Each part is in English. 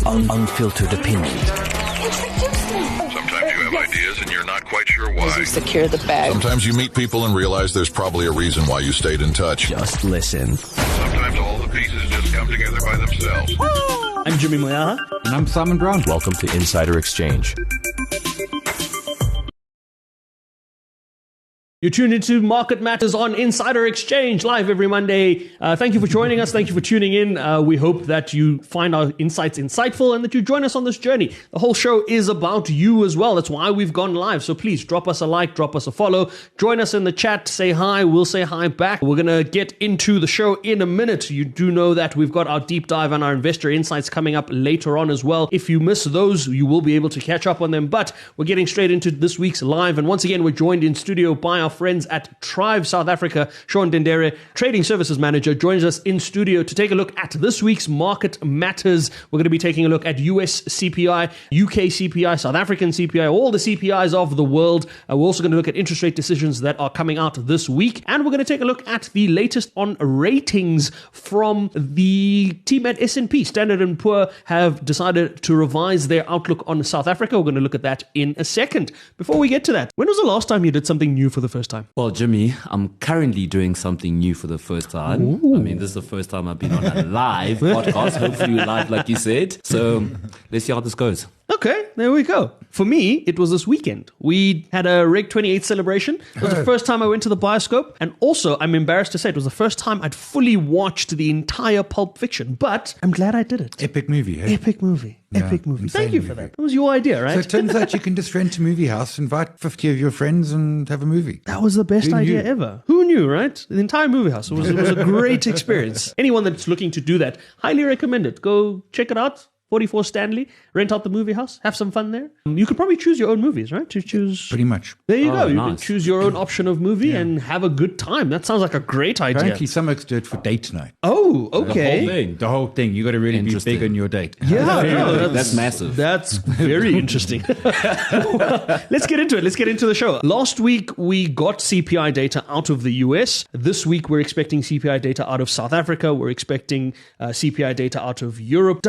Unfiltered opinions. Sometimes you have ideas and you're not quite sure why. As you secure the bag. Sometimes you meet people and realize there's probably a reason why you stayed in touch. Just listen. Sometimes all the pieces just come together by themselves. I'm Jimmy Moyaha. And I'm Simon Brown. Welcome to Insider Exchange. You're tuned into Market Matters on Insider Exchange, live every Monday. Thank you for joining us. Thank you for tuning in. We hope that you find our insights insightful and that you join us on this journey. The whole show is about you as well. That's why we've gone live. So please drop us a like, drop us a follow, join us in the chat, say hi. We'll say hi back. We're going to get into the show in a minute. You do know that we've got our deep dive and our investor insights coming up later on as well. If you miss those, you will be able to catch up on them. But we're getting straight into this week's live. And once again, we're joined in studio by our friends at Thrive South Africa. Sean Dendere, Trading Services Manager, joins us in studio to take a look at this week's Market Matters. We're going to be taking a look at US CPI, UK CPI, South African CPI, all the CPIs of the world. We're also going to look at interest rate decisions that are coming out this week. And we're going to take a look at the latest on ratings from the team at S&P. Standard & Poor have decided to revise their outlook on South Africa. We're going to look at that in a second. Before we get to that, when was the last time you did something new for the first time? Well, Jimmy, I'm currently doing something new for the first time. Ooh. I mean, this is the first time I've been on a live podcast, hopefully live like you said. So let's see how this goes. Okay, there we go. For me, it was this weekend. We had a Reg 28 celebration. It was the first time I went to the bioscope. And also, I'm embarrassed to say, it was the first time I'd fully watched the entire Pulp Fiction. But I'm glad I did it. Epic movie, eh? Epic movie. Yeah, Epic movie. insane Thank you movie. for that. It was your idea, right? So it turns out you can just rent a movie house, invite 50 of your friends and have a movie. That was the best Who idea knew? ever. Who knew, right? The entire movie house. It was a great experience. Anyone that's looking to do that, highly recommend it. Go check it out. 44 Stanley, rent out the movie house, have some fun there. You could probably choose your own movies, right? To choose. Pretty much. There you go. You nice. can choose your own option of movie and have a good time. That sounds like a great idea. Apparently, some folks do it for date night. Oh, okay. The whole thing. You got to really be Interesting. big on your date. Yeah, no, That's massive. That's very interesting. Let's get into it. Let's get into the show. Last week, we got CPI data out of the US. This week, we're expecting CPI data out of South Africa. We're expecting CPI data out of Europe.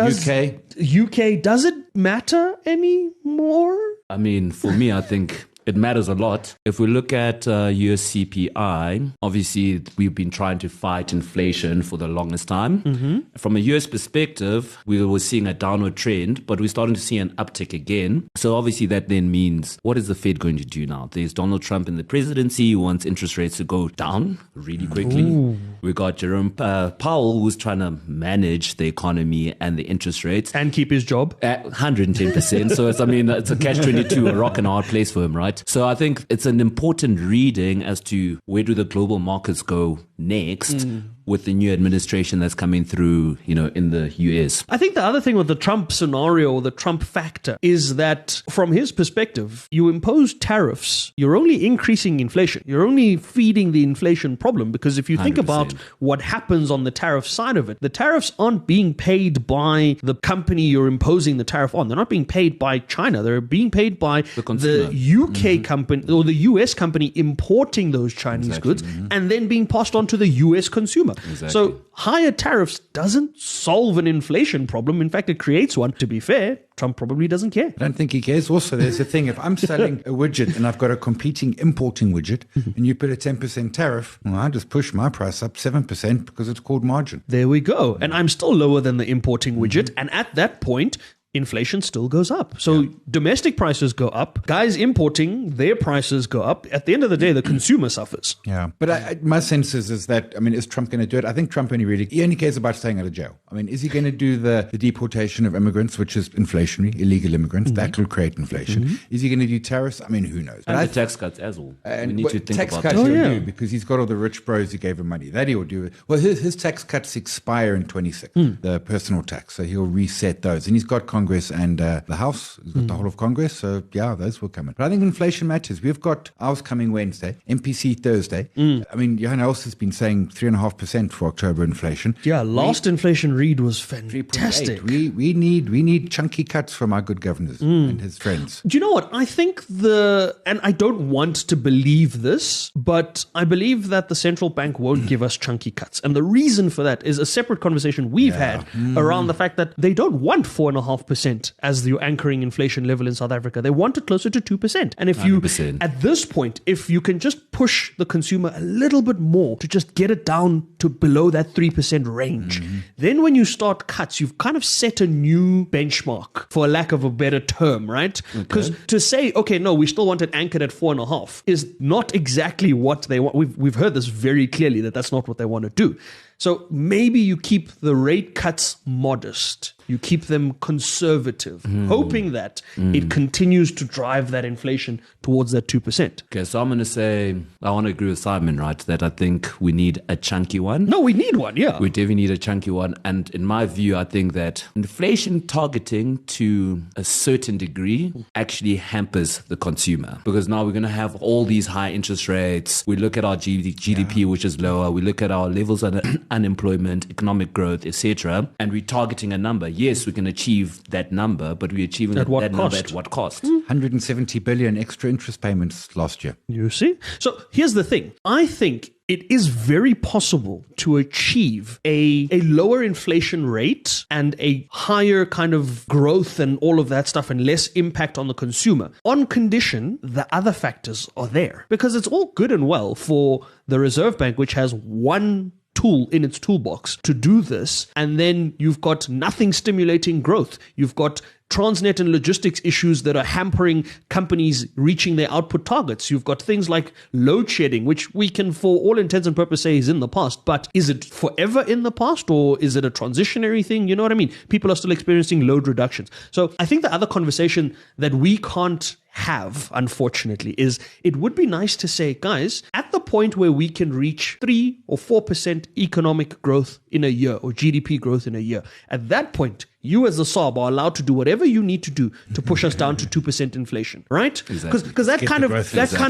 UK, does it matter anymore? I mean, for me, I think it matters a lot. If we look at US CPI, obviously we've been trying to fight inflation for the longest time. Mm-hmm. From a US perspective, we were seeing a downward trend, but we're starting to see an uptick again. So obviously that then means, what is the Fed going to do now? There's Donald Trump in the presidency who wants interest rates to go down really quickly. Ooh. We got Jerome Powell, who's trying to manage the economy and the interest rates. And keep his job. At 110%. So it's a catch-22, a rock and a hard place for him, right? So I think it's an important reading as to where do the global markets go next with the new administration that's coming through, in the US. I think the other thing with the Trump scenario or the Trump factor is that from his perspective, you impose tariffs, you're only increasing inflation. You're only feeding the inflation problem because if you think 100%. about what happens on the tariff side of it, the tariffs aren't being paid by the company you're imposing the tariff on. They're not being paid by China. They're being paid by the UK company or the US company importing those Chinese goods and then being passed on to the US consumer. Exactly. So higher tariffs doesn't solve an inflation problem. In fact, it creates one. To be fair, Trump probably doesn't care. I don't think he cares. Also, there's a thing. If I'm selling a widget and I've got a competing importing widget and you put a 10% tariff, well, I just push my price up 7% because it's called margin. There we go. And I'm still lower than the importing widget. And at that point, inflation still goes up. So domestic prices go up. Guys importing, their prices go up. At the end of the day, the consumer suffers. Yeah. But my sense is that, is Trump going to do it? I think Trump he only cares about staying out of jail. Is he going to do the deportation of immigrants, which is inflationary, illegal immigrants? That will create inflation. Is he going to do tariffs? Who knows? And the tax cuts as well. We need to think tax about cuts that. he'll do because he's got all the rich bros who gave him money. That he'll do. Well, his tax cuts expire in 26, the personal tax. So he'll reset those. And he's got Congress and the House. He's got the whole of Congress. So, yeah, those will come in. But I think inflation matters. We've got ours coming Wednesday, MPC Thursday. Johan else has been saying 3.5% for October inflation. Yeah, last inflation read was fantastic. We need chunky cuts from our good governors and his friends. Do you know what? I think and I don't want to believe this, but I believe that the central bank won't give us chunky cuts. And the reason for that is a separate conversation we've had around the fact that they don't want 4.5% 2.5% as your anchoring inflation level in South Africa. They want it closer to 2%. And if you, 100%. at this point, if you can just push the consumer a little bit more to just get it down to below that 3% range, then when you start cuts, you've kind of set a new benchmark, for lack of a better term, right? Because to say, okay, no, we still want it anchored at 4.5 is not exactly what they want. We've heard this very clearly that that's not what they want to do. So maybe you keep the rate cuts modest. You keep them conservative, hoping that it continues to drive that inflation towards that 2%. Okay, so I'm going to say, I want to agree with Simon, right, that I think we need a chunky one. No, we need one, yeah. We definitely need a chunky one. And in my view, I think that inflation targeting to a certain degree actually hampers the consumer. Because now we're going to have all these high interest rates. We look at our GDP, which is lower. We look at our levels of unemployment, economic growth, etc. And we're targeting a number. Yes, we can achieve that number, but we're achieving that number at what cost? 170 billion extra interest payments last year. You see? So here's the thing. I think it is very possible to achieve a lower inflation rate and a higher kind of growth and all of that stuff and less impact on the consumer on condition the other factors are there. Because it's all good and well for the Reserve Bank, which has one tool in its toolbox to do this, and then you've got nothing stimulating growth. You've got Transnet and logistics issues that are hampering companies reaching their output targets. You've got things like load shedding, which we can, for all intents and purposes, say is in the past. But is it forever in the past, or is it a transitionary thing? You know what I mean? People are still experiencing load reductions. So I think the other conversation that we can't have, unfortunately, is it would be nice to say, guys, at the point where we can reach 3 or 4% economic growth in a year or GDP growth in a year, at that point, you as a SARB are allowed to do whatever you need to do to push us down to 2% inflation, right? Because that kind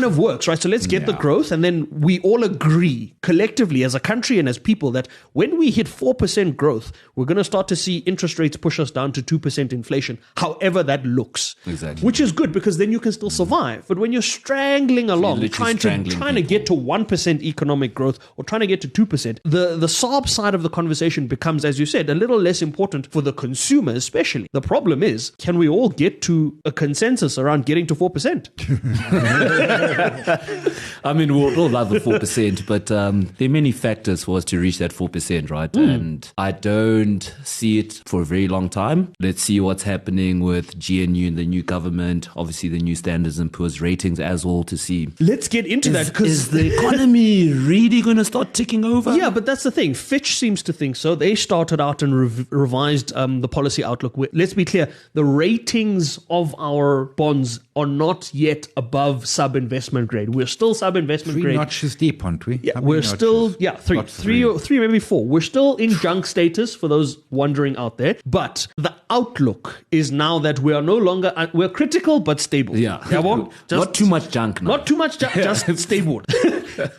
of works, right? So let's get the growth, and then we all agree collectively as a country and as people that when we hit 4% growth, we're going to start to see interest rates push us down to 2% inflation, however that looks. Exactly. Which is good because then you can still survive. But when you're strangling along, trying to get to 1% economic growth or trying to get to 2%, the SARB side of the conversation becomes, as you said, a little less important for the consumer especially. The problem is, can we all get to a consensus around getting to 4%? I mean, we'll all love the 4%, but there are many factors for us to reach that 4%, right? And I don't see it for a very long time. Let's see what's happening with GNU and the new government, obviously the new Standards and Poor's ratings as well, to see. Let's get into that, because is the economy really going to start ticking over? Yeah, but that's the thing. Fitch seems to think so. They started out and revised the policy outlook. Let's be clear, the ratings of our bonds are not yet above sub-investment grade. We're still sub-investment grade. 3 notches deep, aren't we? Yeah, we're still, three, maybe 4. We're still in junk status, for those wondering out there. But the outlook is now that we are no longer, we're critical but stable. Yeah. Not too much junk now. Not too much junk, just stable.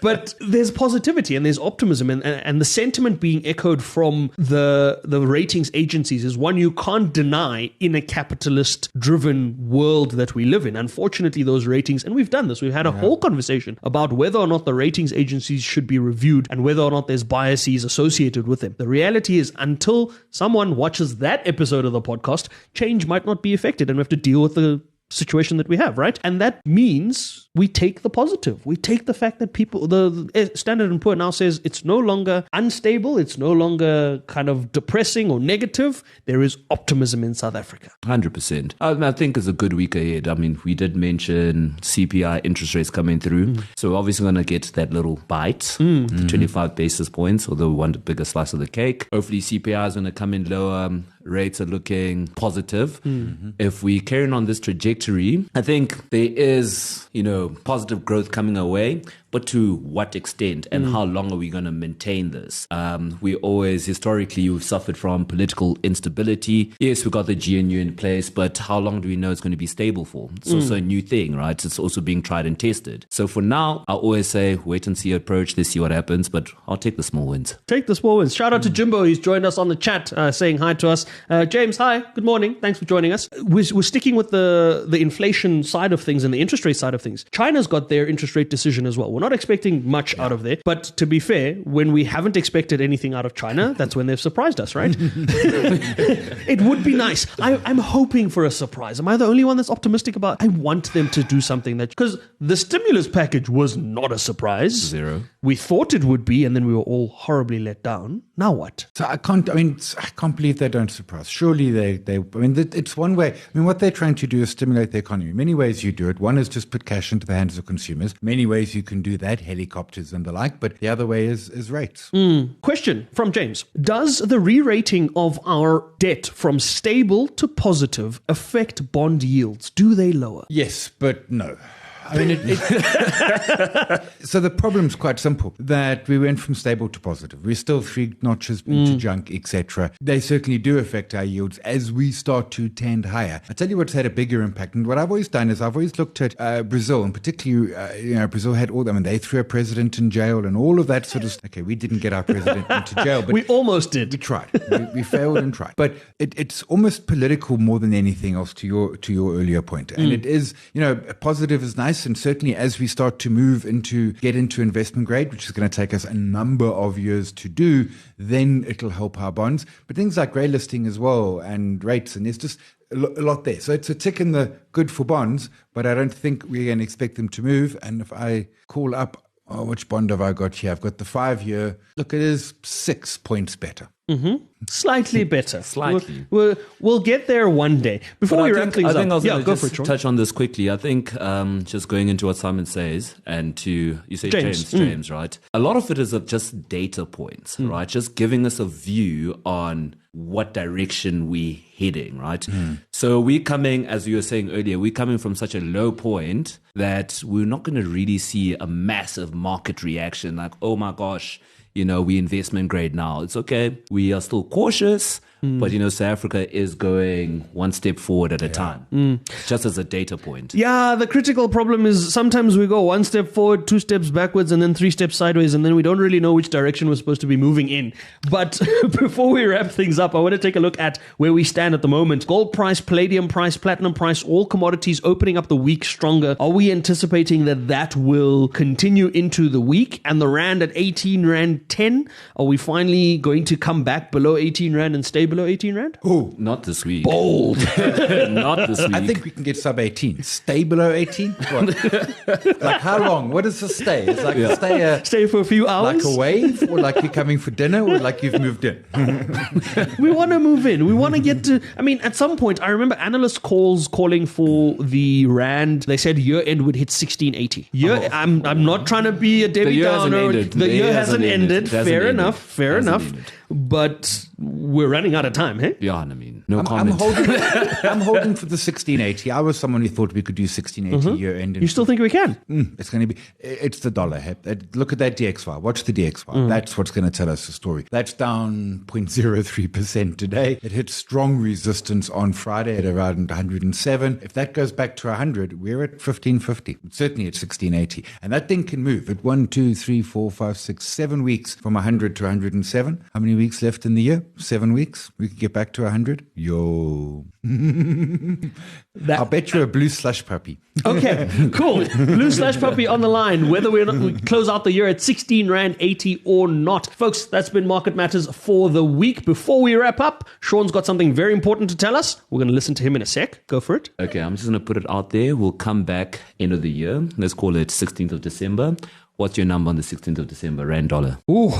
But there's positivity and there's optimism, and the sentiment being echoed from the ratings agencies is one you can't deny in a capitalist-driven world that we live in. Unfortunately, those ratings, and we've done this, we've had a whole conversation about whether or not the ratings agencies should be reviewed and whether or not there's biases associated with them. The reality is, until someone watches that episode of the podcast, change might not be effected, and we have to deal with the situation that we have, right? And that means we take the positive. We take the fact that people, the Standard & Poor now says it's no longer unstable, it's no longer kind of depressing or negative. There is optimism in South Africa. 100%. I think it's a good week ahead. I mean, we did mention CPI interest rates coming through. So we're obviously going to get that little bite, the 25 basis points, although we want a bigger slice of the cake. Hopefully CPI is going to come in lower. Rates are looking positive. If we carry on this trajectory, I think there is, positive growth coming our way. But to what extent and how long are we going to maintain this? We always, historically, we've suffered from political instability. Yes, we got the GNU in place, but how long do we know it's going to be stable for? It's also a new thing, right? It's also being tried and tested. So for now, I always say, wait and see approach. Let's see what happens, but I'll take the small wins. Take the small wins. Shout out to Jimbo. He's joined us on the chat, saying hi to us. James, hi. Good morning. Thanks for joining us. We're sticking with the inflation side of things and the interest rate side of things. China's got their interest rate decision as well. We're not expecting much out of there. But to be fair, when we haven't expected anything out of China, that's when they've surprised us, right? It would be nice. I'm hoping for a surprise. Am I the only one that's optimistic about? I want them to do something that, because the stimulus package was not a surprise. Zero. We thought it would be, and then we were all horribly let down. Now what? So I can't believe they don't surprise. Surely it's one way. What they're trying to do is stimulate the economy. Many ways you do it. One is just put cash into the hands of consumers. Many ways you can do that, helicopters and the like. But the other way is rates. Question from James. Does the re-rating of our debt from stable to positive affect bond yields? Do they lower? Yes, but no. So the problem's quite simple, that we went from stable to positive. We're still 3 notches into junk, etc. They certainly do affect our yields as we start to tend higher. I tell you what's had a bigger impact. And what I've always done is I've always looked at Brazil, and particularly, Brazil had all, they threw a president in jail and all of that sort of stuff. Okay, we didn't get our president into jail, but we almost did. We tried. We failed and tried. But it's almost political more than anything else, to your earlier point. And it is, positive is nice. And certainly as we start to get into investment grade, which is going to take us a number of years to do, then it'll help our bonds. But things like grey listing as well and rates, and there's just a lot there. So it's a tick in the good for bonds, but I don't think we're going to expect them to move. And if I call up, which bond have I got here? I've got the 5-year. Look, it is 6 points better. Mm-hmm. Slightly better. Slightly. We'll get there one day. Before we wrap things up, I was go going for it, to Sean. touch on this quickly. I think just going into what Simon says, and you say James, right? A lot of it is just data points, right? Just giving us a view on what direction we're heading, right? So we're coming, as you were saying earlier, we're coming from such a low point that we're not going to really see a massive market reaction like, oh my gosh, we investment grade now. It's okay. We are still cautious, but South Africa is going one step forward at a time, just as a data point. Yeah, the critical problem is sometimes we go one step forward, 2 steps backwards, and then 3 steps sideways, and then we don't really know which direction we're supposed to be moving in. But before we wrap things up, I want to take a look at where we stand at the moment. Gold price, palladium price, platinum price, all commodities opening up the week stronger. Are we anticipating that will continue into the week? And the rand at 18 rand 10, are we finally going to come back below 18 rand and stay below 18 rand? Oh, not this week. Bold. Not this week. I think we can get sub 18. Stay below 18? What? Like how long? What is the stay? It's like stay for a few hours? Like a wave? Or like you're coming for dinner? Or like you've moved in? We want to move in. We want to get to... at some point, I remember analyst calling for the rand. They said year end would hit 1680. I'm not trying to be a Debbie Downer. The year hasn't ended. Fair enough. But we're running out of time, hey? Yeah, no comment. I'm holding for the 1680. I was someone who thought we could do 1680 year end. You still think we can? It's going to be. It's the dollar. Hey? Look at that DXY. Watch the DXY. That's what's going to tell us the story. That's down 0.03% today. It hit strong resistance on Friday at around 107. If that goes back to 100, we're at 1550. Certainly at 1680, and that thing can move at 1, 2, 3, 4, 5, 6, 7 weeks from 100 to 107. How many weeks left in the year? 7 weeks. We could get back to 100. Yo. I'll bet you're a blue slush puppy. Okay, cool. Blue slush puppy on the line, whether we close out the year at 16 rand 80 or not. Folks, that's been Market Matters for the week. Before we wrap up, Sean's got something very important to tell us. We're going to listen to him in a sec. Go for it. Okay, I'm just going to put it out there. We'll come back end of the year. Let's call it 16th of December. What's your number on the 16th of December? Rand dollar. Ooh.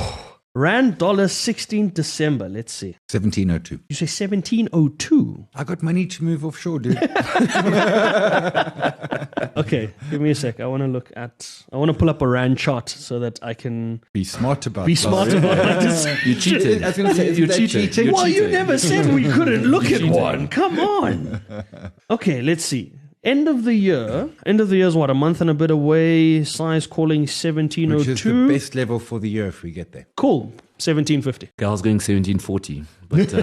Rand dollar 16 December. Let's see. 1702. You say 1702? I got money to move offshore, dude. Okay, give me a sec. I want to pull up a Rand chart so that I can be smart about this. You cheated. I was going to say, you cheated. Well, you never said we couldn't look at one. Come on. Okay, let's see. End of the year is what, a month and a bit away. Size calling 1702. Which is the best level for the year if we get there. Cool. 1750. Girls going 1740, but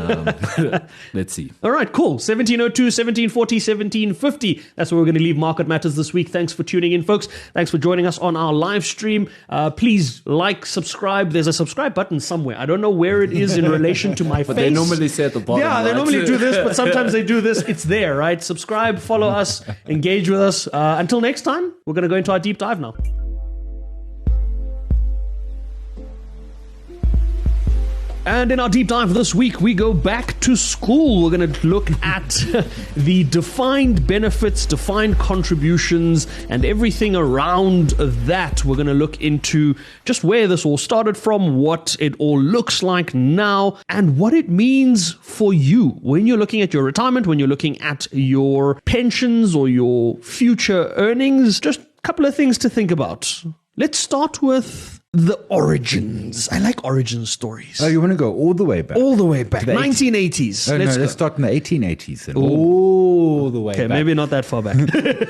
let's see. All right, cool. 1702, 1740, 1750. That's where we're going to leave Market Matters this week. Thanks for tuning in, folks. Thanks for joining us on our live stream. Please like, subscribe. There's a subscribe button somewhere. I don't know where it is in relation to my face. But they normally say at the bottom. Yeah, they normally do this, but sometimes they do this. It's there, right? Subscribe, follow us, engage with us. Until next time, we're going to go into our deep dive now. And in our deep dive this week, we go back to school. We're going to look at the defined benefits, defined contributions, and everything around that. We're going to look into just where this all started from, what it all looks like now, and what it means for you when you're looking at your retirement, when you're looking at your pensions or your future earnings. Just a couple of things to think about. Let's start with the origins. I like origin stories. Oh, you want to go all the way back? All the way back. To the 1980s. Let's start in the 1880s. Then. All the way Okay, back. maybe not that far back.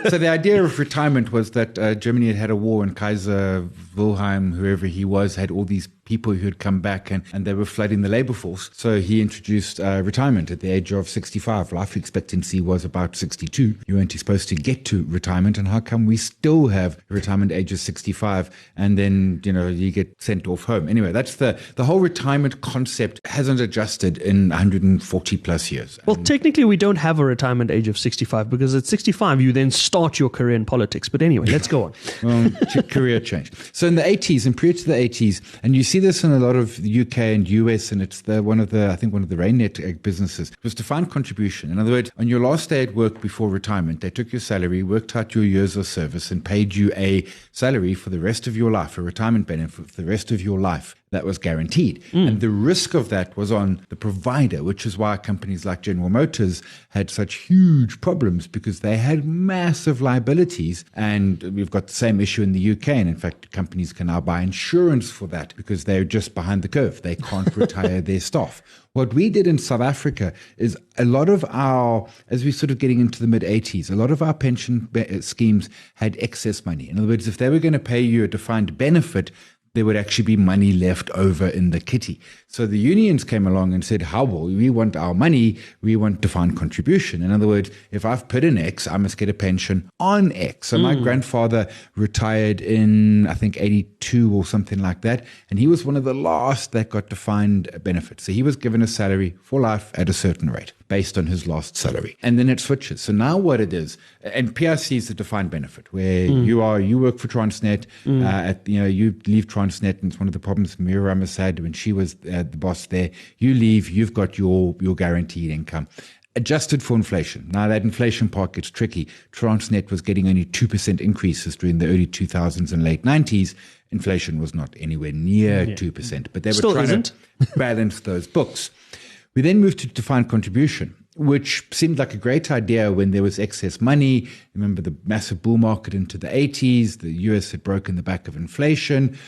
So the idea of retirement was that Germany had had a war, and Kaiser Wilhelm, whoever he was, had all these people who had come back and they were flooding the labor force. So he introduced retirement at the age of 65. Life expectancy was about 62. You weren't supposed to get to retirement. And how come we still have a retirement age of 65 and then, you get sent off home? Anyway, that's the whole retirement concept hasn't adjusted in 140 plus years. Well, technically, we don't have a retirement age of 65 because at 65, you then start your career in politics. But anyway, let's go on. Career change. So in the 80s and prior to the 80s, and you see this in a lot of the UK and US, and it's one of the Rainnet businesses, was defined contribution. In other words, on your last day at work before retirement, they took your salary, worked out your years of service, and paid you a salary for the rest of your life, a retirement benefit for the rest of your life. That was guaranteed. And the risk of that was on the provider, which is why companies like General Motors had such huge problems, because they had massive liabilities. And we've got the same issue in the UK. And in fact, companies can now buy insurance for that because they're just behind the curve. They can't retire their staff. What we did in South Africa is a lot of our, as we're sort of getting into the mid-80s, a lot of our pension schemes had excess money. In other words, if they were going to pay you a defined benefit, there would actually be money left over in the kitty. So the unions came along and said, how will we want our money? We want defined contribution. In other words, if I've put in X, I must get a pension on X. So my grandfather retired in, I think, 82 or something like that. And he was one of the last that got defined benefits. So he was given a salary for life at a certain rate based on his last salary. And then it switches. So now what it is, and PRC is the defined benefit, where you work for Transnet, you leave Transnet, and it's one of the problems Miriam had when she was the boss there. You leave, you've got your guaranteed income. Adjusted for inflation. Now that inflation part gets tricky. Transnet was getting only 2% increases during the early 2000s and late 90s. Inflation was not anywhere near 2%, but they were trying to balance those books. We then moved to defined contribution, which seemed like a great idea when there was excess money. Remember the massive bull market into the 80s. The US had broken the back of inflation.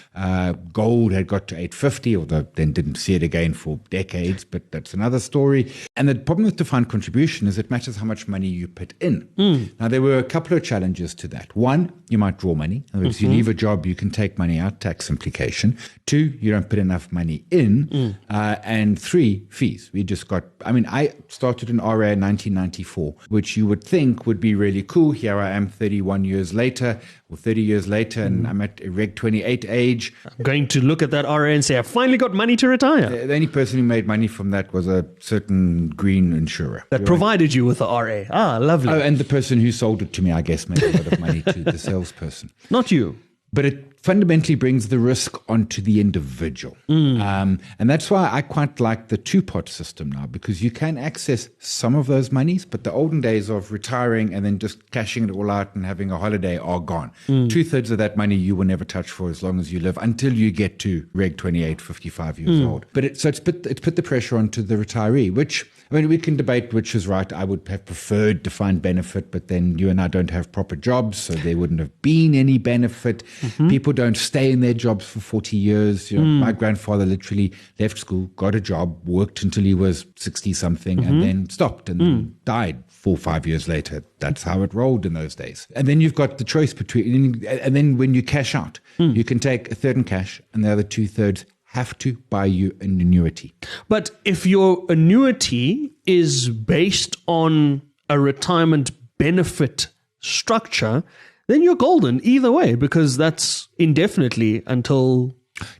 Gold had got to 850, although then didn't see it again for decades, but that's another story. And the problem with defined contribution is it matters how much money you put in. Now, there were a couple of challenges to that. One, you might draw money. In other words, you leave a job, you can take money out, tax implication. Two, you don't put enough money in. And three, fees. I started in RA in 1994, which you would think would be really cool. Here I am 31 years later, or 30 years later, and I'm at Reg 28 age. I'm going to look at that RA and say, I finally got money to retire. The only person who made money from that was a certain green insurer. That provided you with the RA. Ah, lovely. Oh, and the person who sold it to me, I guess, made a lot of money to the salesperson. Not you. But it fundamentally brings the risk onto the individual. And that's why I quite like the two-pot system now, because you can access some of those monies, but the olden days of retiring and then just cashing it all out and having a holiday are gone. 2/3 of that money you will never touch for as long as you live, until you get to Reg 28, 55 years old. But it's put the pressure onto the retiree, which, we can debate which is right. I would have preferred defined benefit, but then you and I don't have proper jobs, so there wouldn't have been any benefit. People don't stay in their jobs for 40 years. My grandfather literally left school, got a job, worked until he was 60-something, and then stopped and then died 4 or 5 years later. That's how it rolled in those days. And then you've got the choice between, and then when you cash out, you can take a third in cash, and the other 2/3 have to buy you an annuity. But if your annuity is based on a retirement benefit structure, then you're golden either way, because that's indefinitely until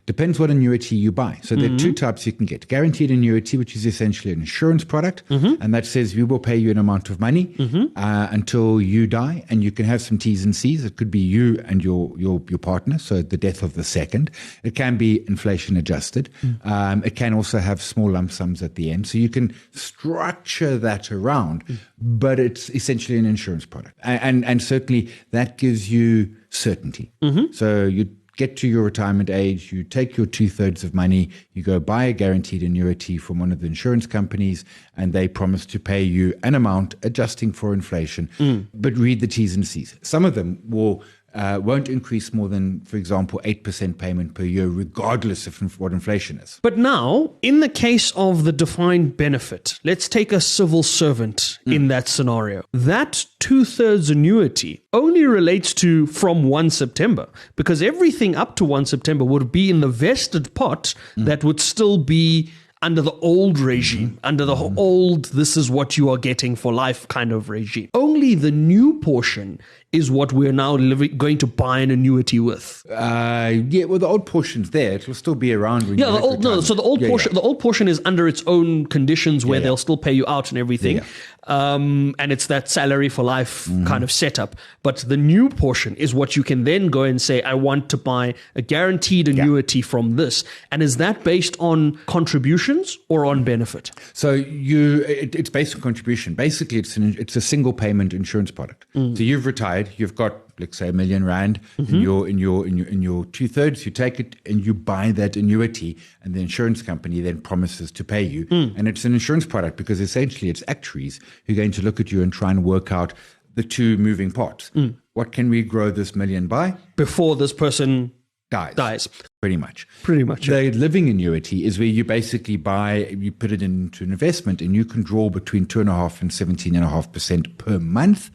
Depends what annuity you buy. So there are two types you can get. Guaranteed annuity, which is essentially an insurance product, and that says we will pay you an amount of money until you die, and you can have some T's and C's. It could be you and your partner, so the death of the second. It can be inflation adjusted. It can also have small lump sums at the end. So you can structure that around, but it's essentially an insurance product. And certainly that gives you certainty. So you get to your retirement age, you take your 2/3 of money, you go buy a guaranteed annuity from one of the insurance companies, and they promise to pay you an amount adjusting for inflation. But read the T's and C's. Some of them won't increase more than, for example, 8% payment per year, regardless of what inflation is. But now, in the case of the defined benefit, let's take a civil servant in that scenario. That 2/3 annuity only relates to from 1 September, because everything up to 1 September would be in the vested pot that would still be under the old regime, under the old, this is what you are getting for life kind of regime. Only the new portion is what we're now going to buy an annuity with. Yeah, well, the old portion's there. It will still be around. When you hit retirement. So the old portion, the old portion is under its own conditions where they'll still pay you out and everything. And it's that salary for life kind of setup. But the new portion is what you can then go and say, I want to buy a guaranteed annuity from this. And is that based on contributions or on benefit? So it's based on contribution. Basically, it's a single payment insurance product. So you've retired. You've got, let's say, R1 million in your 2/3. You take it and you buy that annuity, and the insurance company then promises to pay you. And it's an insurance product because essentially it's actuaries who are going to look at you and try and work out the two moving parts. What can we grow this million by before this person dies. Pretty much. The living annuity is where you basically you put it into an investment, and you can draw between 2.5% and 17.5% per month.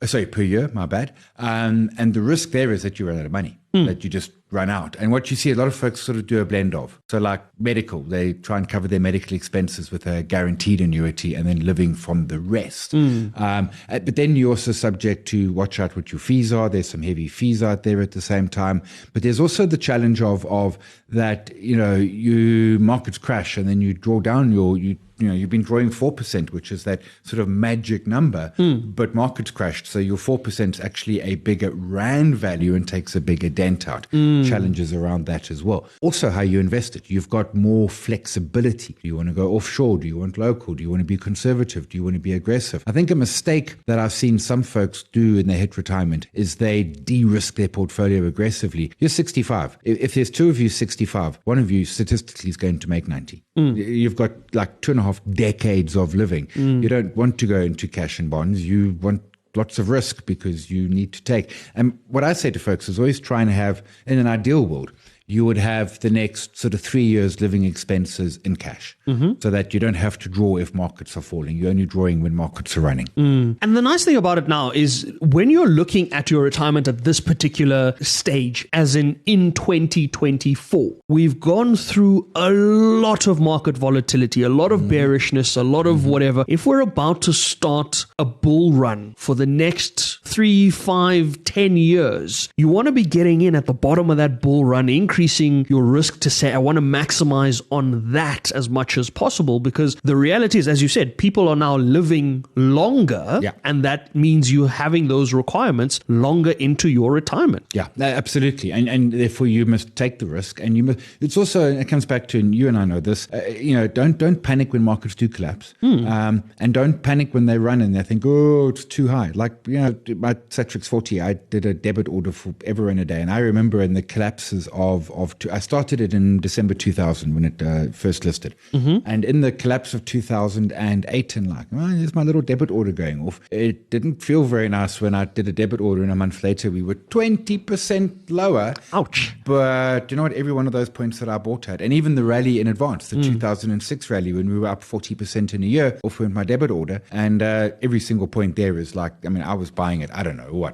Sorry, per year, my bad. And the risk there is that you run out of money, that you just run out. And what you see, a lot of folks sort of do a blend of. So like medical, they try and cover their medical expenses with a guaranteed annuity and then living from the rest. But then you're also subject to watch out what your fees are. There's some heavy fees out there at the same time. But there's also the challenge of that, you markets crash and then you draw down you've been drawing 4%, which is that sort of magic number, but markets crashed. So your 4% is actually a bigger rand value and takes a bigger dent out. Challenges around that as well. Also how you invest it. You've got more flexibility. Do you want to go offshore? Do you want local? Do you want to be conservative? Do you want to be aggressive? I think a mistake that I've seen some folks do when they hit retirement is they de-risk their portfolio aggressively. You're 65. If there's two of you 65, one of you statistically is going to make 90. You've got like 2.5 decades of living. You don't want to go into cash and bonds. You want lots of risk because you need to take. And what I say to folks is always try and have, in an ideal world, you would have the next sort of 3 years living expenses in cash so that you don't have to draw if markets are falling. You're only drawing when markets are running. And the nice thing about it now is when you're looking at your retirement at this particular stage, as in 2024, we've gone through a lot of market volatility, a lot of bearishness, a lot of whatever. If we're about to start a bull run for the next 3, 5, 10 years, you want to be getting in at the bottom of that bull run, increasing your risk to say, I want to maximize on that as much as possible, because the reality is, as you said, people are now living longer, and that means you having those requirements longer into your retirement. Yeah, absolutely. And therefore you must take the risk. And you must, it's also, it comes back to, and you and I know this, don't panic when markets do collapse. And don't panic when they run and they think, oh, it's too high. Like, my Satrix 40, I did a debit order for ever in a day. And I remember in the collapses I started it in December 2000 when it first listed. And in the collapse of 2008, and there's my little debit order going off. It didn't feel very nice when I did a debit order and a month later we were 20% lower. Ouch. But you know what? Every one of those points that I bought at, and even the rally in advance, the 2006 rally when we were up 40% in a year, off went my debit order. And every single point there is like, I was buying it, I don't know,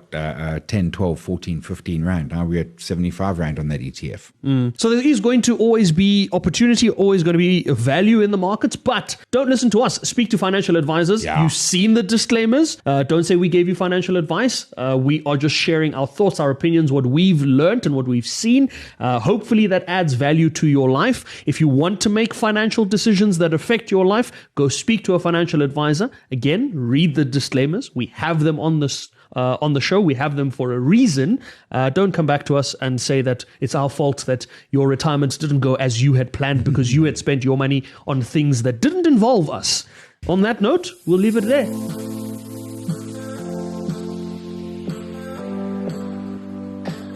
10, 12, 14, 15 rand. Now we're at 75 rand on that ETF. ETF. So there is going to always be opportunity, always going to be value in the markets, but don't listen to us. Speak to financial advisors. Yeah. You've seen the disclaimers. Don't say we gave you financial advice. We are just sharing our thoughts, our opinions, what we've learned and what we've seen. Hopefully that adds value to your life. If you want to make financial decisions that affect your life, go speak to a financial advisor. Again, read the disclaimers. We have them on this on the show. We have them for a reason. Don't come back to us and say that it's our fault that your retirement didn't go as you had planned because you had spent your money on things that didn't involve us. On that note, we'll leave it there.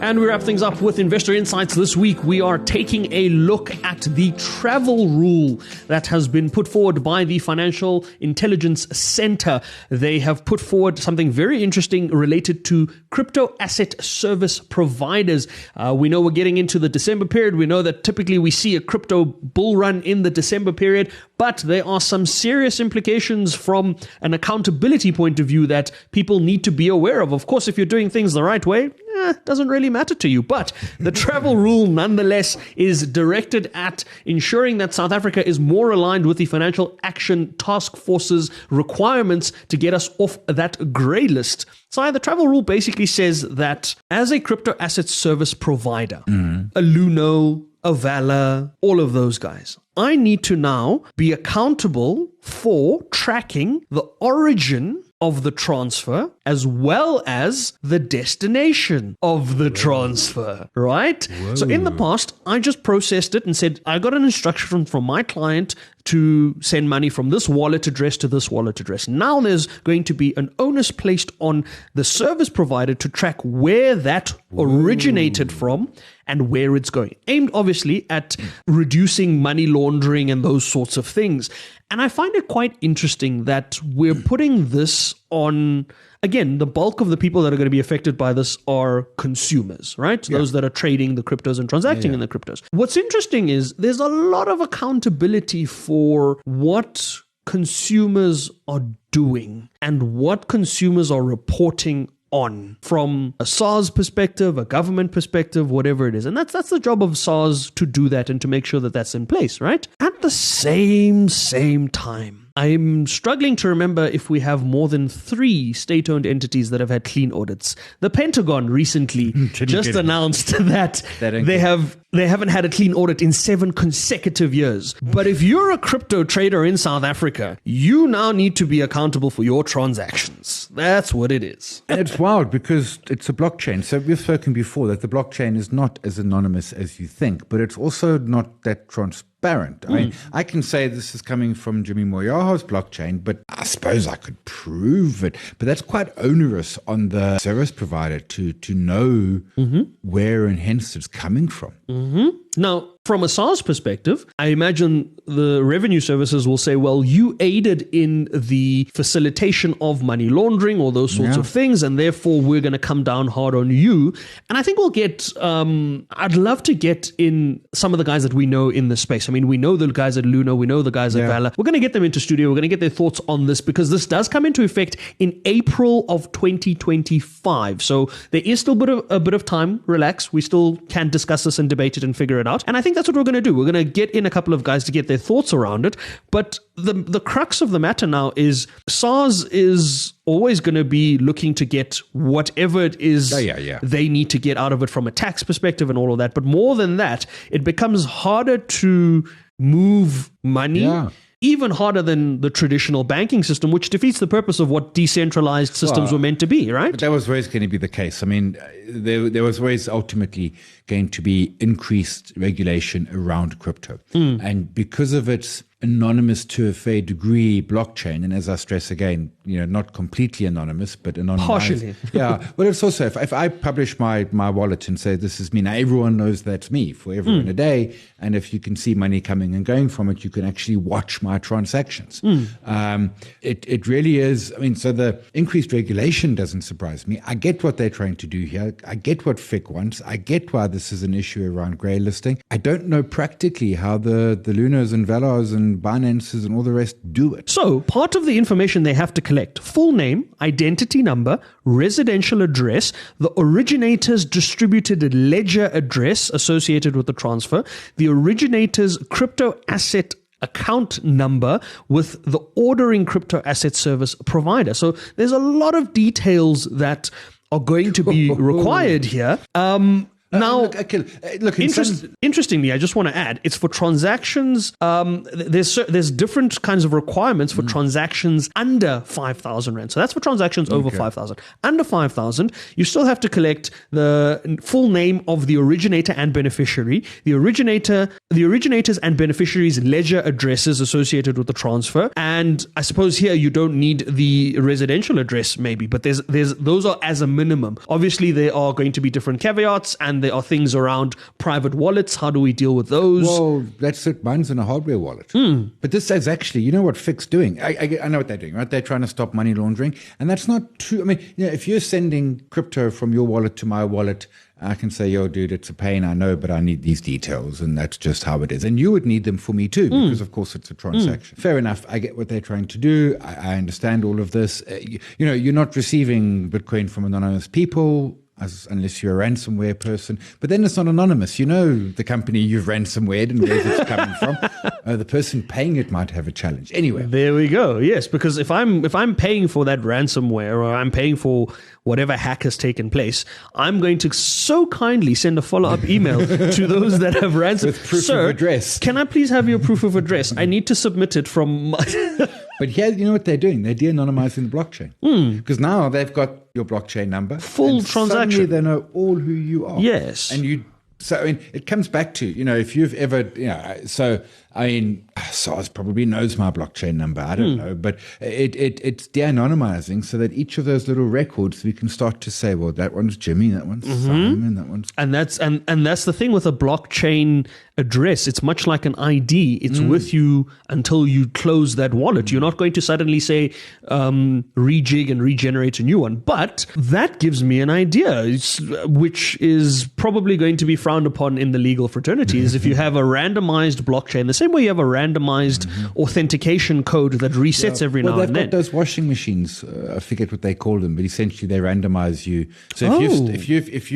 And we wrap things up with Investor Insights this week. We are taking a look at the travel rule that has been put forward by the Financial Intelligence Center. They have put forward something very interesting related to crypto asset service providers. We know we're getting into the December period. We know that typically we see a crypto bull run in the December period, but there are some serious implications from an accountability point of view that people need to be aware of. Of course, if you're doing things the right way, doesn't really matter to you. But the travel rule, nonetheless, is directed at ensuring that South Africa is more aligned with the Financial Action Task Force's requirements to get us off that grey list. So the travel rule basically says that as a crypto asset service provider, a Luno, a Vala, all of those guys, I need to now be accountable for tracking the origin of the transfer as well as the destination of the transfer, right? Whoa. So in the past, I just processed it and said, I got an instruction from my client to send money from this wallet address to this wallet address. Now there's going to be an onus placed on the service provider to track where that originated from and where it's going, aimed obviously at reducing money laundering and those sorts of things. And I find it quite interesting that we're putting this on, again, the bulk of the people that are going to be affected by this are consumers, right? Yeah. Those that are trading the cryptos and transacting in the cryptos. What's interesting is there's a lot of accountability for what consumers are doing and what consumers are reporting on from a SARS perspective, a government perspective, whatever it is. And that's the job of SARS to do that and to make sure that that's in place, right? At the same time, I'm struggling to remember if we have more than 3 state-owned entities that have had clean audits. The Pentagon recently just announced that they haven't had a clean audit in 7 consecutive years. But if you're a crypto trader in South Africa, you now need to be accountable for your transactions. That's what it is. And it's wild because it's a blockchain. So we've spoken before that the blockchain is not as anonymous as you think, but it's also not that transparent. I mean, I can say this is coming from Jimmy Moyaho's blockchain, but I suppose I could prove it. But that's quite onerous on the service provider to know where and hence it's coming from. Now, from a SARS perspective, I imagine the revenue services will say, well, you aided in the facilitation of money laundering or those sorts of things, and therefore we're going to come down hard on you. And I think we'll get, I'd love to get in some of the guys that we know in the space. I mean, we know the guys at Luna, we know the guys at Vala. We're going to get them into studio. We're going to get their thoughts on this because this does come into effect in April of 2025. So there is still a bit of time. Relax. We still can discuss this and debate it and figure it out. And I think that's what we're going to do. We're going to get in a couple of guys to get their thoughts around it. But the crux of the matter now is SARS is always going to be looking to get whatever it is they need to get out of it from a tax perspective and all of that. But more than that, it becomes harder to move money. Even harder than the traditional banking system, which defeats the purpose of what decentralized systems were meant to be, right? But that was always going to be the case. I mean, there was always ultimately going to be increased regulation around crypto. And because of its anonymous to a fair degree blockchain, and as I stress again, not completely anonymous, but anonymous. Partially. But it's also, if I publish my wallet and say, this is me, now everyone knows that's me forever and a day. And if you can see money coming and going from it, you can actually watch my transactions. It really is. I mean, so the increased regulation doesn't surprise me. I get what they're trying to do here. I get what FIC wants. I get why this is an issue around grey listing. I don't know practically how the Lunas and Valas and and Binances and all the rest do it. So part of the information they have to collect: full name, identity number, residential address, the originator's distributed ledger address associated with the transfer, the originator's crypto asset account number with the ordering crypto asset service provider. So there's a lot of details that are going to be required here. Now, interestingly, I just want to add, it's for transactions. There's different kinds of requirements for transactions under 5,000 rand. So that's for transactions over 5,000. Under 5,000, you still have to collect the full name of the originator and beneficiary, the originators and beneficiaries' ledger addresses associated with the transfer. And I suppose here you don't need the residential address, maybe, but there's those are as a minimum. Obviously, there are going to be different caveats, and there are things around private wallets. How do we deal with those? Well, that's it. Mine's in a hardware wallet. But this says actually, you know what FIC's doing? I know what they're doing, right? They're trying to stop money laundering. And that's not true. I mean, if you're sending crypto from your wallet to my wallet, I can say, yo, dude, it's a pain, I know, but I need these details, and that's just how it is. And you would need them for me too, because of course it's a transaction. Fair enough. I get what they're trying to do. I understand all of this. You're not receiving Bitcoin from anonymous people, unless you're a ransomware person. But then it's not anonymous. You know the company you've ransomwared and where it's coming from. The person paying it might have a challenge. Anyway. There we go. Yes, because if I'm paying for that ransomware, or I'm paying for whatever hack has taken place, I'm going to so kindly send a follow-up email to those that have ransomed. With proof of address. Can I please have your proof of address? I need to submit it from my... But here, you know what they're doing? They're de-anonymizing the blockchain. Because now they've got your blockchain number. Full transaction. Suddenly they know all who you are. Yes. And so I mean, it comes back to, if you've ever, SARS probably knows my blockchain number. I don't know, but it's de-anonymizing so that each of those little records we can start to say, well, that one's Jimmy, that one's Simon, that one's. And that's the thing with a blockchain address. It's much like an ID. It's with you until you close that wallet. You're not going to suddenly say rejig and regenerate a new one. But that gives me an idea, which is probably going to be frowned upon in the legal fraternity, is if you have a randomized blockchain, the same way you have a randomized authentication code that resets every now and then. They've got those washing machines. I forget what they call them, but essentially they randomize you. So if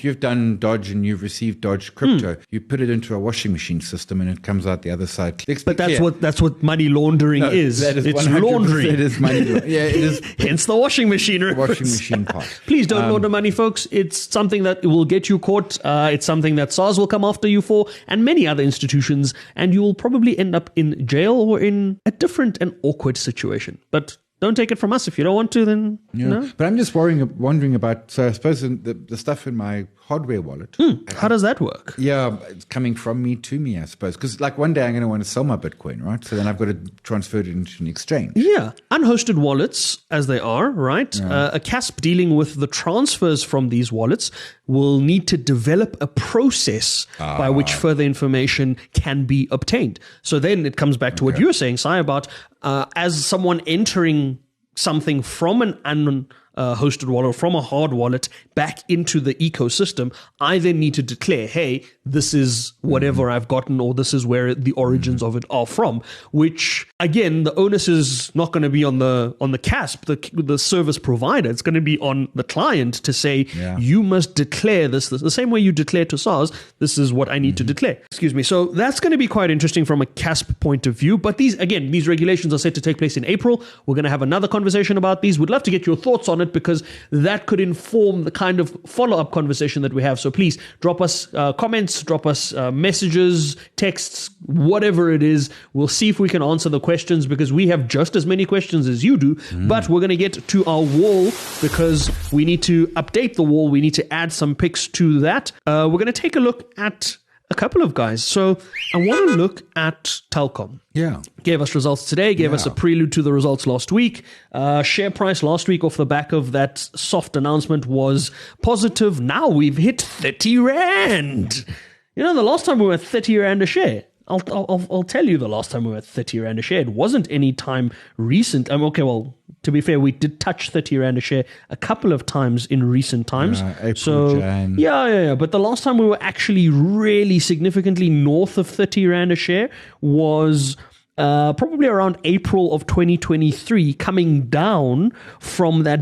you've done Dodge and you've received Dodge crypto, you put it into a washing machine system and it comes out the other side. But that's what money laundering is. That is it's 100% laundering. It is money laundering. Yeah, it is. Hence the washing machine. Washing machine part. Please don't launder money, folks. It's something that will get you caught. It's something that SARS will come after you for, and many other institutions, and you will probably end up in jail or in a different and awkward situation. But don't take it from us. If you don't want to, then no. But I'm just wondering about, so I suppose the stuff in my hardware wallet. How does that work? Yeah, it's coming from me to me, I suppose. Because like one day I'm going to want to sell my Bitcoin, right? So then I've got to transfer it into an exchange. Yeah. Unhosted wallets, as they are, right? Yeah. A CASP dealing with the transfers from these wallets will need to develop a process by which further information can be obtained. So then it comes back to what you were saying, Sai, about as someone entering something from an hosted wallet or from a hard wallet back into the ecosystem, I then need to declare, hey, this is whatever I've gotten, or this is where the origins of it are from, which again, the onus is not going to be on the CASP, the service provider. It's going to be on the client to say, you must declare this the same way you declare to SARS, this is what I need to declare. Excuse me. So that's going to be quite interesting from a CASP point of view. But these regulations are set to take place in April. We're going to have another conversation about these. We'd love to get your thoughts on it, because that could inform the kind of follow-up conversation that we have. So please drop us comments, drop us messages, texts, whatever it is. We'll see if we can answer the questions, because we have just as many questions as you do. But we're going to get to our wall, because we need to update the wall. We need to add some picks to that. We're going to take a look at a couple of guys. So I want to look at Telkom. Yeah. Gave us results today, gave us a prelude to the results last week. Share price last week off the back of that soft announcement was positive. Now we've hit 30 Rand. The last time we were at 30 Rand a share. I'll tell you the last time we were at 30 Rand a share. It wasn't any time recent. To be fair, we did touch 30 Rand a share a couple of times in recent times. April, Jan. Yeah. But the last time we were actually really significantly north of 30 Rand a share was probably around April of 2023, coming down from that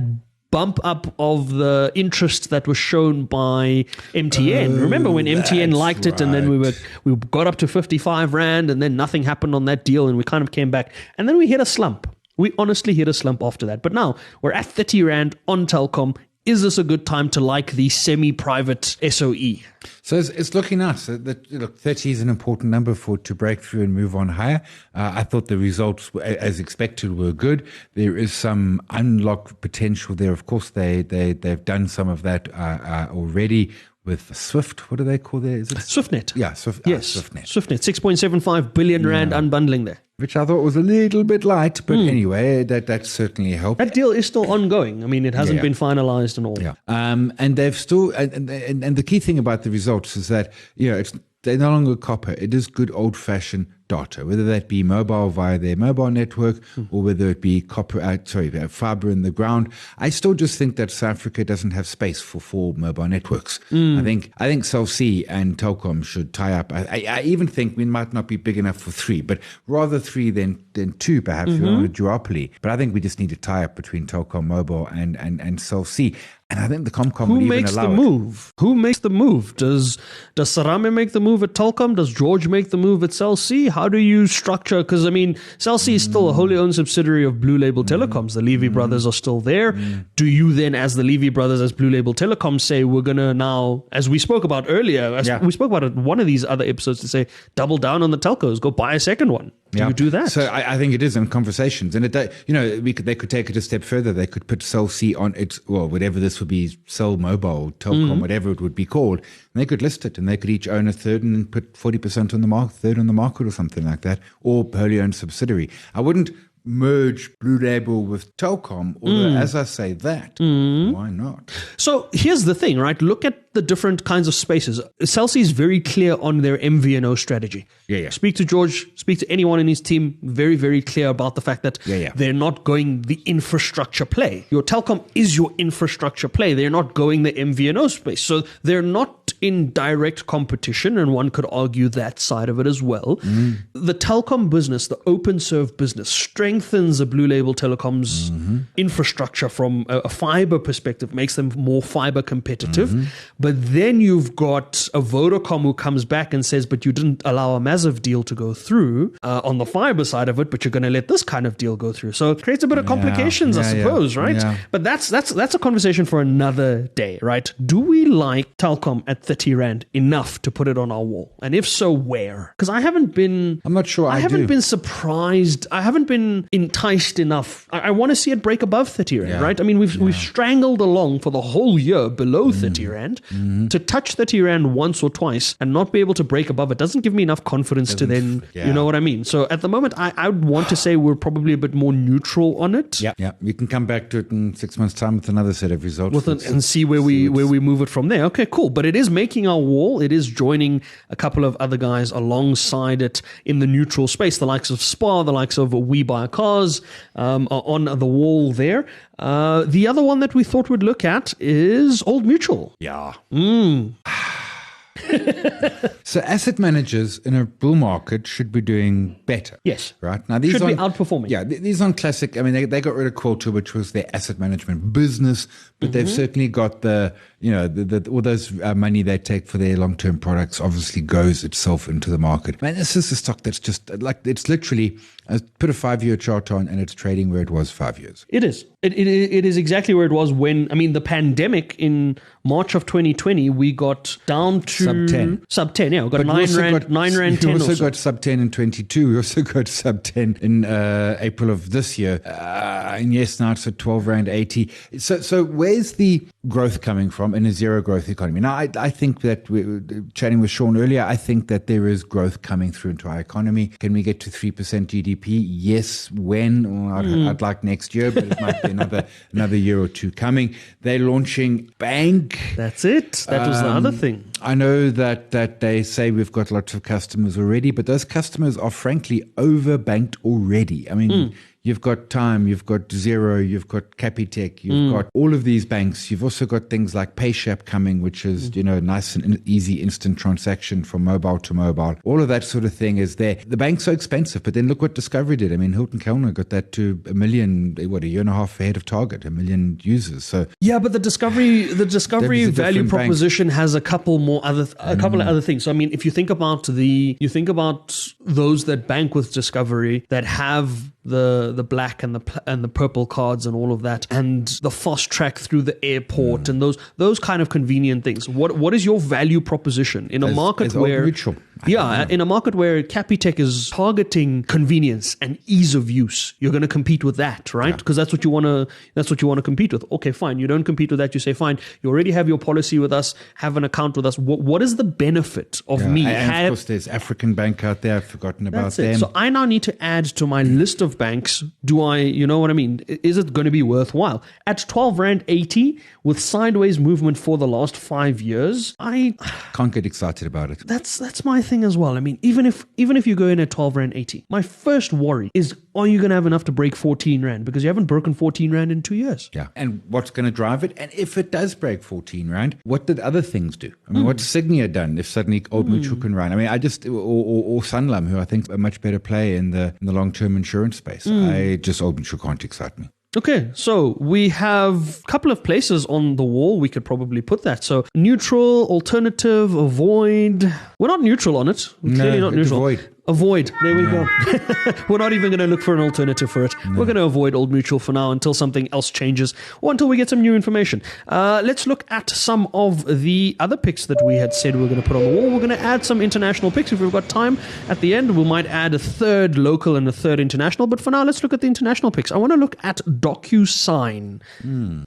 bump up of the interest that was shown by MTN. Remember when MTN liked it, and then we got up to 55 Rand, and then nothing happened on that deal, and we kind of came back, and then we hit a slump. We honestly hit a slump after that. But now we're at 30 Rand on Telkom. Is this a good time to like the semi-private SOE? So it's looking nice. Look, 30 is an important number to break through and move on higher. I thought the results, as expected, were good. There is some unlocked potential there. Of course, they've done some of that already with Swift. What do they call there? Is it SwiftNet? Yeah, Yes, SwiftNet. SwiftNet, 6.75 billion Rand unbundling there. Which I thought was a little bit light, but anyway, that certainly helped. That deal is still ongoing. I mean, it hasn't been finalized and all. Yeah. And they've still, and the key thing about the results is that, they're no longer copper. It is good old-fashioned data, whether that be mobile via their mobile network or whether it be fiber in the ground. I still just think that South Africa doesn't have space for 4 mobile networks. I think Cell C and Telkom should tie up. I even think we might not be big enough for 3, but rather 3 than 2, perhaps. We want a duopoly. But I think we just need to tie up between Telkom Mobile and Cell C. And I think the Comcom would even allow it. Who makes the move? Does Sarame make the move at Telkom? Does George make the move at Cell C? How do you structure? Because, I mean, Cell C is still a wholly owned subsidiary of Blue Label Telecoms. The Levy brothers are still there. Do you then, as the Levy brothers, as Blue Label Telecoms, say, we're going to now, as we spoke about earlier, we spoke about it in one of these other episodes, to say, double down on the telcos, go buy a second one. Do you do that? So I think it is in conversations. And they could take it a step further. They could put Cell C on its, whatever this would be, Cell Mobile, Telkom, whatever it would be called. And they could list it, and they could each own a third and put 40% on the market, third on the market or something like that, or wholly owned subsidiary. I wouldn't merge Blue Label with Telkom, although as I say that, why not? So here's the thing, right? Look at the different kinds of spaces. Cell C is very clear on their MVNO strategy. Yeah. Speak to George, speak to anyone in his team, very, very clear about the fact that they're not going the infrastructure play. Your Telkom is your infrastructure play. They're not going the MVNO space. So they're not in direct competition, and one could argue that side of it as well. The Telkom business, the OpenServe business, strengthens the Blue Label Telecom's infrastructure from a fiber perspective, makes them more fiber competitive. But then you've got a Vodacom who comes back and says, but you didn't allow a massive deal to go through on the fiber side of it, but you're going to let this kind of deal go through. So it creates a bit of complications, I suppose, right? Yeah. But that's a conversation for another day, right? Do we like Telkom at 30 Rand enough to put it on our wall? And if so, where? Because I'm not sure I haven't been surprised. I haven't been enticed enough. I want to see it break above 30 Rand, right? I mean, we've strangled along for the whole year below 30 Rand. To touch 30 Rand once or twice and not be able to break above it doesn't give me enough confidence to then, you know what I mean? So at the moment, I would want to say we're probably a bit more neutral on it. Yeah. We can come back to it in 6 months' time with another set of results. And see where we move it from there. Okay, cool. But it is making our wall. It is joining a couple of other guys alongside it in the neutral space, the likes of Spar, the likes of We Buy Cars are on the wall there. The other one that we thought we'd look at is Old Mutual. Yeah. So asset managers in a bull market should be doing better. Yes. Right? Now, these should be outperforming. Yeah, these aren't classic. I mean, they got rid of Quilter, which was their asset management business, but they've certainly got all those money they take for their long-term products obviously goes itself into the market. Man, this is a stock that's just like, it's literally, put a 5-year chart on and it's trading where it was 5 years. It is. It is exactly where it was when, the pandemic in March of 2020, we got down to sub 10. Yeah, we got 9 Rand 10. We also got sub 10 in 22. We also got sub 10 in April of this year. And yes, now it's at 12 Rand 80. So where's the growth coming from in a zero growth economy? Now, I think that we chatting with Sean earlier, I think that there is growth coming through into our economy. Can we get to 3% GDP? Yes. When? Well, I'd like next year, but it might be another year or two coming. They're launching Bank. That's it. That was the other thing. I know that they say we've got lots of customers already, but those customers are frankly overbanked already. I mean, You've got Time, you've got Zero, you've got Capitec, you've got all of these banks. You've also got things like PayShap coming, which is, nice and easy instant transaction from mobile to mobile. All of that sort of thing is there. The banks are expensive, but then look what Discovery did. I mean, Hilton Kellner got that to 1 million, a year and a half ahead of target, 1 million users. So yeah, but the Discovery value proposition has a couple of other things. So I mean, if you think about those that bank with Discovery that have the black and the purple cards and all of that, and the fast track through the airport and those kind of convenient things. What is your value proposition in a market where in a market where Capitec is targeting convenience and ease of use? You're going to compete with that, right? Because that's what you want to compete with. Okay, fine. You don't compete with that. You say, fine, you already have your policy with us, have an account with us. What is the benefit of me? And of course, there's African Bank out there. I've forgotten about them. So I now need to add to my list of banks. Do I, you know what I mean? Is it going to be worthwhile? At 12 Rand 80 with sideways movement for the last 5 years, I can't get excited about it. That's my thing as well. I mean, even if you go in at 12 Rand 80, my first worry is, are you going to have enough to break 14 Rand? Because you haven't broken 14 Rand in 2 years. Yeah. And what's going to drive it? And if it does break 14 Rand, what did other things do? I mean, what's Signia done if suddenly Old Mutual can run? I mean, or Sanlam, who I think a much better play in the long-term insurance space. Old Mutual can't excite me. Okay, so we have a couple of places on the wall we could probably put that. So neutral, alternative, avoid. We're not neutral on it. We're clearly not neutral. Avoid. There we go. We're not even going to look for an alternative for it. We're going to avoid Old Mutual for now until something else changes or until we get some new information. Let's look at some of the other picks that we had said we were going to put on the wall. We're going to add some international picks. If we've got time at the end, we might add a third local and a third international. But for now, let's look at the international picks. I want to look at DocuSign.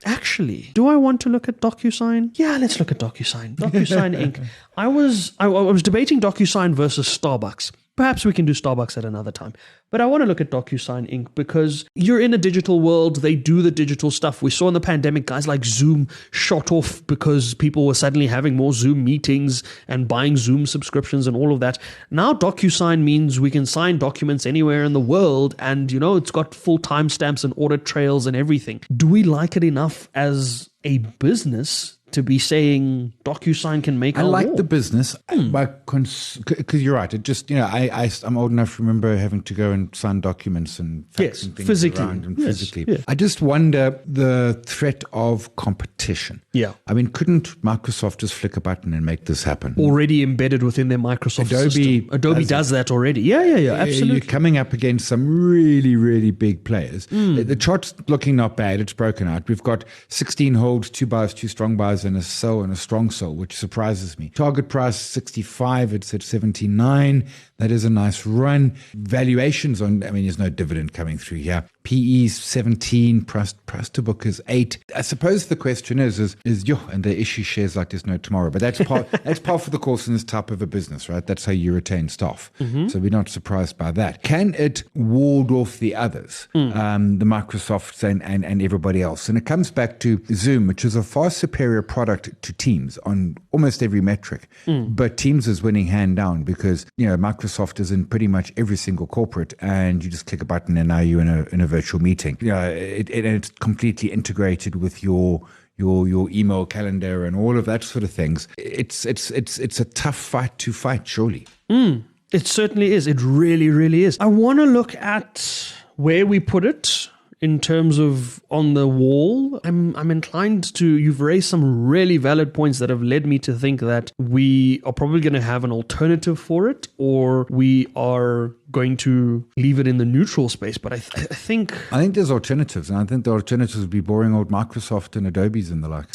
Actually, do I want to look at DocuSign? Yeah, let's look at DocuSign. DocuSign Inc. I was debating DocuSign versus Starbucks. Perhaps we can do Starbucks at another time. But I want to look at DocuSign Inc. because you're in a digital world. They do the digital stuff. We saw in the pandemic, guys like Zoom shot off because people were suddenly having more Zoom meetings and buying Zoom subscriptions and all of that. Now DocuSign means we can sign documents anywhere in the world, and it's got full timestamps and audit trails and everything. Do we like it enough as a business to be saying DocuSign can make our war? I like the business, because you're right. It just, I'm old enough to remember having to go and sign documents and faxing things physically. around and Yes, physically. yeah. I just wonder the threat of competition. Yeah. I mean, couldn't Microsoft just flick a button and make this happen? Already embedded within their Microsoft system. Adobe does that already. Yeah, absolutely. You're coming up against some really, really big players. The chart's looking not bad. It's broken out. We've got 16 holds, 2 buys, 2 strong buys, and a sell and a strong sell, which surprises me. Target price 65, it's at 79. That is a nice run. Valuations there's no dividend coming through here. PE 17, price to book is 8. I suppose the question is and they issue shares like there's no tomorrow. But that's par for the course in this type of a business, right? That's how you retain staff. So we're not surprised by that. Can it ward off the others, the Microsofts and everybody else? And it comes back to Zoom, which is a far superior product to Teams on almost every metric. But Teams is winning hand down because, Microsoft is in pretty much every single corporate, and you just click a button and now you're in a virtual meeting. It's completely integrated with your email calendar and all of that sort of things. It's a tough fight to fight, surely. It certainly is. It really, really is. I want to look at where we put it in terms of on the wall. I'm inclined to, you've raised some really valid points that have led me to think that we are probably going to have an alternative for it, or we are going to leave it in the neutral space. But I think there's alternatives, and I think the alternatives would be boring old Microsoft and Adobe's and the like.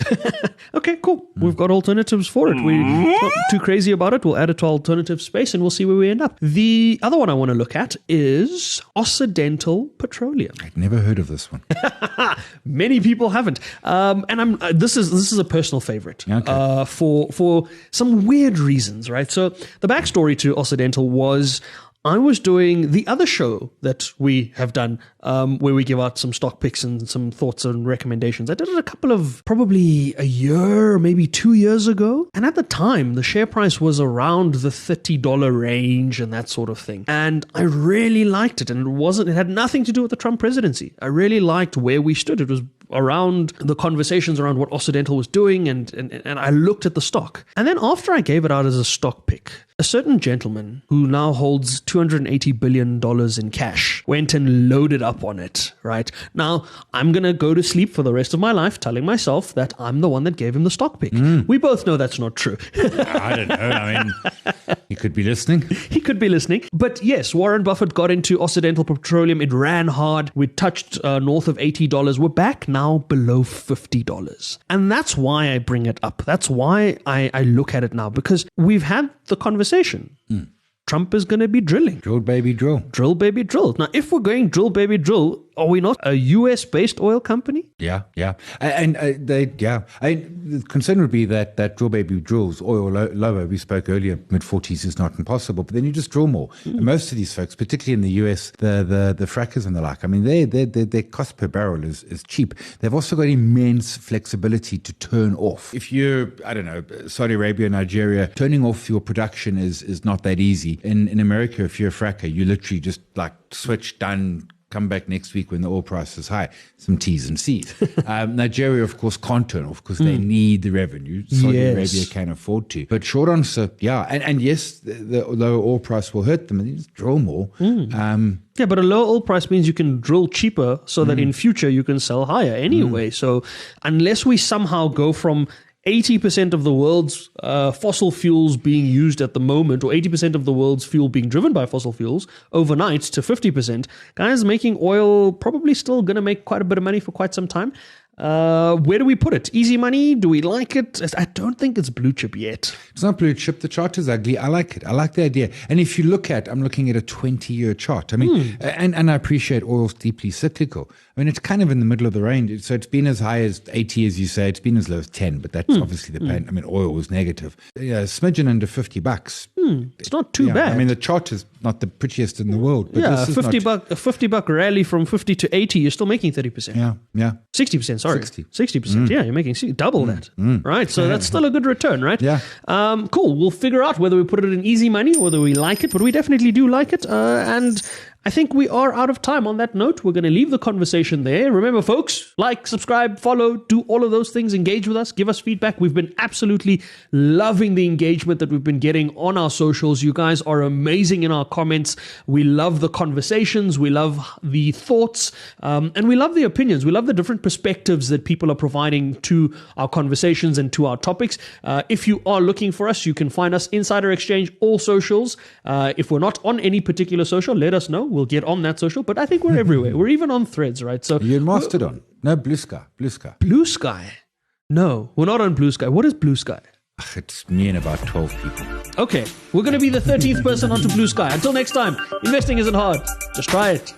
Okay, cool. We've got alternatives for it. We're not too crazy about it. We'll add it to alternative space and we'll see where we end up. The other one I want to look at is Occidental Petroleum. I'd never heard of this one. Many people haven't, and this is a personal favorite. Okay. For some weird reasons, right? So the backstory to Occidental was, I was doing the other show that we have done, where we give out some stock picks and some thoughts and recommendations. I did it a couple of, probably a year, maybe 2 years ago. And at the time, the share price was around the $30 range and that sort of thing. And I really liked it. And it had nothing to do with the Trump presidency. I really liked where we stood. It was around the conversations around what Occidental was doing, and I looked at the stock. And then after I gave it out as a stock pick, a certain gentleman who now holds $280 billion in cash went and loaded up on it, right? Now, I'm going to go to sleep for the rest of my life telling myself that I'm the one that gave him the stock pick. We both know that's not true. I don't know. I mean, he could be listening. He could be listening. But yes, Warren Buffett got into Occidental Petroleum. It ran hard. We touched north of $80. We're back now below $50. And that's why I bring it up. That's why I look at it now, because we've had the conversation. Trump is going to be drilling. Drill, baby, drill. Drill, baby, drill. Now, if we're going drill, baby, drill, are we not a US-based oil company? Yeah. The concern would be that drill, baby, drills oil lower. We spoke earlier, mid-40s is not impossible, but then you just drill more. And most of these folks, particularly in the US, the frackers and the like, I mean, their cost per barrel is cheap. They've also got immense flexibility to turn off. If you're, I don't know, Saudi Arabia, Nigeria, turning off your production is not that easy. In America, if you're a fracker, you literally just like switch, done, come back next week when the oil price is high. Some T's and C's. Nigeria, of course, can't turn off because they need the revenue. Saudi Arabia can afford to. But short answer, yeah. And yes, the lower oil price will hurt them, and they just drill more. Yeah, but a low oil price means you can drill cheaper so that in future you can sell higher anyway. So unless we somehow go from 80% of the world's fossil fuels being used at the moment, or 80% of the world's fuel being driven by fossil fuels overnight to 50%, guys, making oil probably still going to make quite a bit of money for quite some time. Where do we put it? Easy money? Do we like it? I don't think it's blue chip yet. It's not blue chip. The chart is ugly. I like it. I like the idea. And if you look at, I'm looking at a 20-year chart. I mean, and I appreciate oil's deeply cyclical. I mean, it's kind of in the middle of the range. So it's been as high as 80, as you say. It's been as low as 10, but that's obviously the pain. I mean, oil was negative. Yeah, a smidgen under $50. It's not too bad. I mean, the chart is not the prettiest in the world. But yeah, this is a $50 rally from 50 to 80, you're still making 30%. Yeah. 60%, sorry. 60%. Yeah, you're making double that. Right? So that's still a good return, right? Yeah. Cool. We'll figure out whether we put it in easy money or whether we like it, but we definitely do like it. And I think we are out of time on that note. We're going to leave the conversation there. Remember, folks, like, subscribe, follow, do all of those things, engage with us, give us feedback. We've been absolutely loving the engagement that we've been getting on our socials. You guys are amazing in our comments. We love the conversations. We love the thoughts, and we love the opinions. We love the different perspectives that people are providing to our conversations and to our topics. If you are looking for us, you can find us Insider Exchange, all socials. If we're not on any particular social, let us know. We'll get on that social, but I think we're everywhere. We're even on Threads, right? So you're Mastodon. No, Blue Sky. Blue Sky? No, we're not on Blue Sky. What is Blue Sky? It's me and about 12 people. Okay, we're going to be the 13th person onto Blue Sky. Until next time, investing isn't hard. Just try it.